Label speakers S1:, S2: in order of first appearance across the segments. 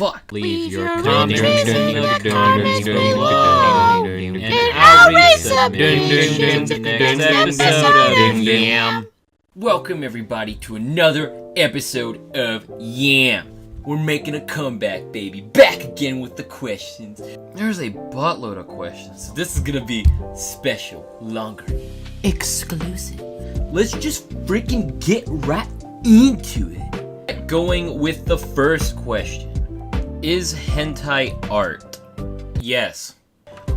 S1: fuck.
S2: Leave your
S1: comments
S2: comments
S1: in the comments
S2: below.
S1: and
S2: And
S1: I'll
S2: I'll
S1: read
S2: read
S1: submissions
S2: submissions
S1: in the
S2: in
S1: next
S2: the next
S1: episode of
S2: episode of
S1: YAM. Welcome everybody to another episode of YAM. We're making a comeback, baby. Back again with the questions. There's a buttload of questions. So this is gonna be special, longer, exclusive. Let's just freaking get right into it. Going with the first question. Is hentai art? Yes.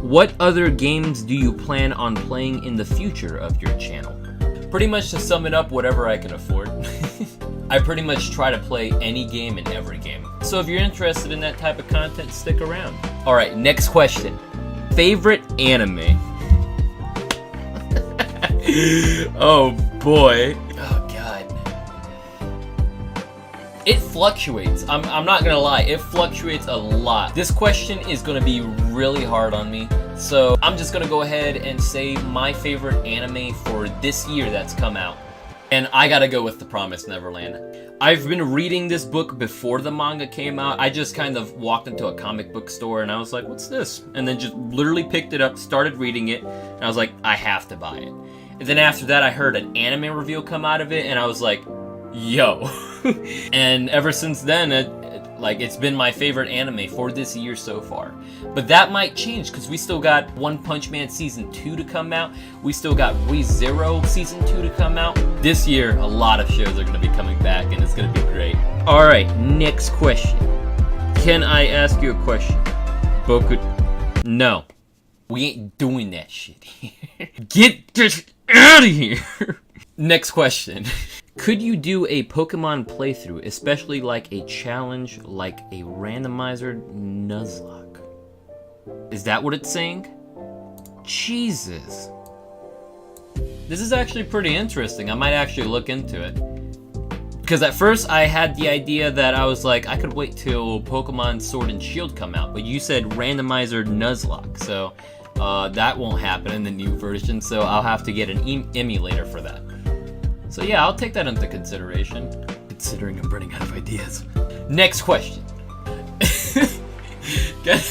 S1: What other games do you plan on playing in the future of your channel? Pretty much to sum it up, whatever I can afford. I pretty much try to play any game and every game. So if you're interested in that type of content, stick around. Alright, next question. Favorite anime? Oh boy. Oh god. It fluctuates. I'm not gonna lie, it fluctuates a lot. This question is gonna be really hard on me. So I'm just gonna go ahead and say my favorite anime for this year that's come out. And I gotta go with The Promised Neverland. I've been reading this book before the manga came out. I just kind of walked into a comic book store and I was like, what's this? And then just literally picked it up, started reading it, and I was like, I have to buy it. And then after that, I heard an anime review come out of it, and I was like, yo. And ever since then, it's been my favorite anime for this year so far. But that might change, because we still got One Punch Man Season 2 to come out. We still got ReZero Season 2 to come out. This year, a lot of shows are going to be coming back, and it's going to be great. Alright, next question. Can I ask you a question? Boku... No. We ain't doing that shit here. Get this out of here! Next question. Could you do a Pokemon playthrough, especially like a challenge, like a randomizer Nuzlocke? Is that what it's saying? Jesus. This is actually pretty interesting. I might actually look into it. Because at first I had the idea that I was like, I could wait till Pokemon Sword and Shield come out, but you said randomizer Nuzlocke, so that won't happen in the new version, so I'll have to get an emulator for that. So yeah, I'll take that into consideration, considering I'm running out of ideas. Next question. God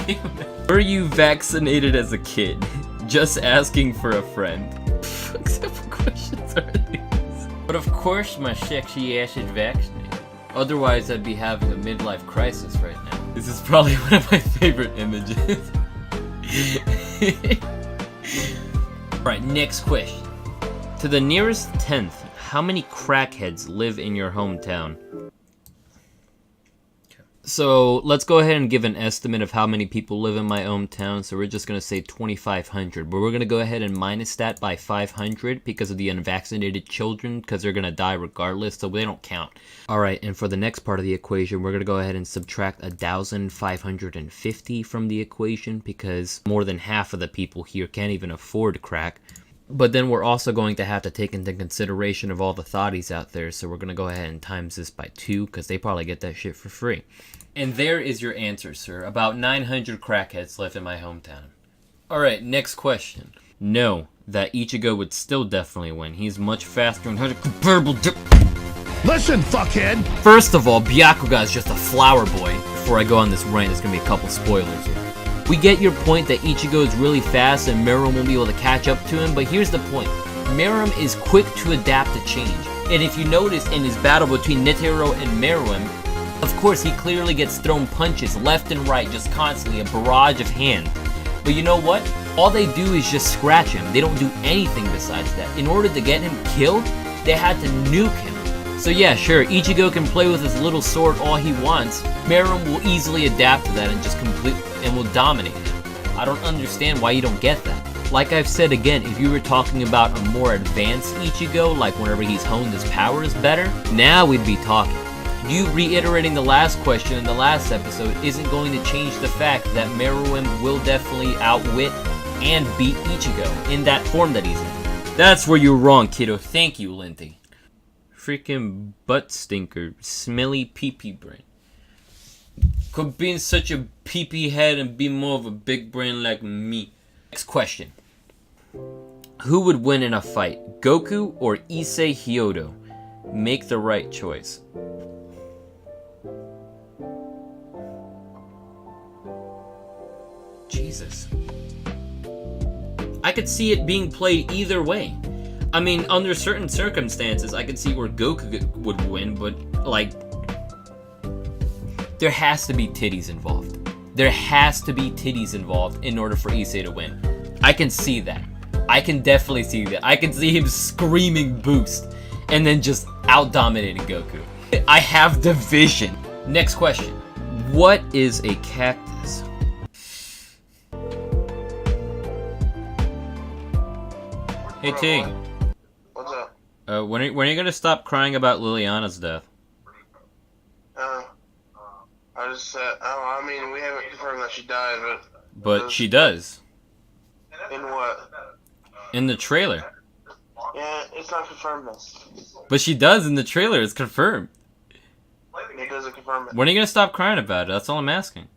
S1: damn it. Were you vaccinated as a kid? Just asking for a friend. What simple questions are these? But of course my sexy ass is vaccinated. Otherwise I'd be having a midlife crisis right now. This is probably one of my favorite images. Alright, next question. To the nearest 10th, how many crackheads live in your hometown? So let's go ahead and give an estimate of how many people live in my hometown. So we're just going to say 2,500. But we're going to go ahead and minus that by 500 because of the unvaccinated children, because they're going to die regardless, so they don't count. Alright, and for the next part of the equation, we're going to go ahead and subtract 1,550 from the equation because more than half of the people here can't even afford crack. But then we're also going to have to take into consideration of all the thotties out there, so we're going to go ahead and times this by 2, because they probably get that shit for free. And there is your answer, sir. About 900 crackheads live in my hometown. Alright, next question. No, that Ichigo would still definitely win. He's much faster and has a comparable
S3: Listen, fuckhead!
S1: First of all, Byakuga is just a flower boy. Before I go on this rant, there's going to be a couple spoilers. We get your point that Ichigo is really fast and Meruem won't be able to catch up to him, but here's the point. Meruem is quick to adapt to change. And if you notice in his battle between Netero and Meruem, of course he clearly gets thrown punches left and right just constantly, a barrage of hand. But you know what? All they do is just scratch him. They don't do anything besides that. In order to get him killed, they had to nuke him. So yeah, sure, Ichigo can play with his little sword all he wants. Meruem will easily adapt to that and just will dominate him. I don't understand why you don't get that. Like I've said again, if you were talking about a more advanced Ichigo, like whenever he's honed his powers better, now we'd be talking. You reiterating the last question in the last episode isn't going to change the fact that Meruem will definitely outwit and beat Ichigo in that form that he's in. That's where you're wrong, kiddo. Thank you, Linty. Freaking butt stinker, smelly pee-pee brain. Could be in such a pee-pee head and be more of a big brain like me. Next question. Who would win in a fight, Goku or Issei Hyodo? Make the right choice. Jesus. I could see it being played either way. I mean, under certain circumstances, I could see where Goku would win, but, like, there has to be titties involved. There has to be titties involved in order for Issei to win. I can see that. I can definitely see that. I can see him screaming boost and then just out-dominating Goku. I have the vision. Next question. What is a cactus? Hey T.
S2: What's up?
S1: When are you gonna stop crying about Liliana's death?
S2: I just said, I mean, we haven't confirmed that she died,
S1: But she does.
S2: In what?
S1: In the trailer.
S2: Yeah, it's not confirmed though.
S1: But she does in the trailer, it's confirmed.
S2: It doesn't confirm it.
S1: When are you gonna stop crying about it? That's all I'm asking.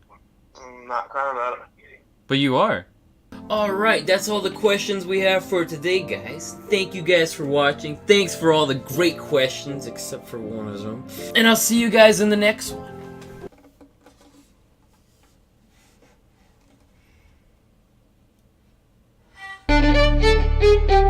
S2: I'm not crying about it.
S1: But you are. Alright, that's all the questions we have for today, guys. Thank you guys for watching. Thanks for all the great questions, except for one of them. And I'll see you guys in the next one.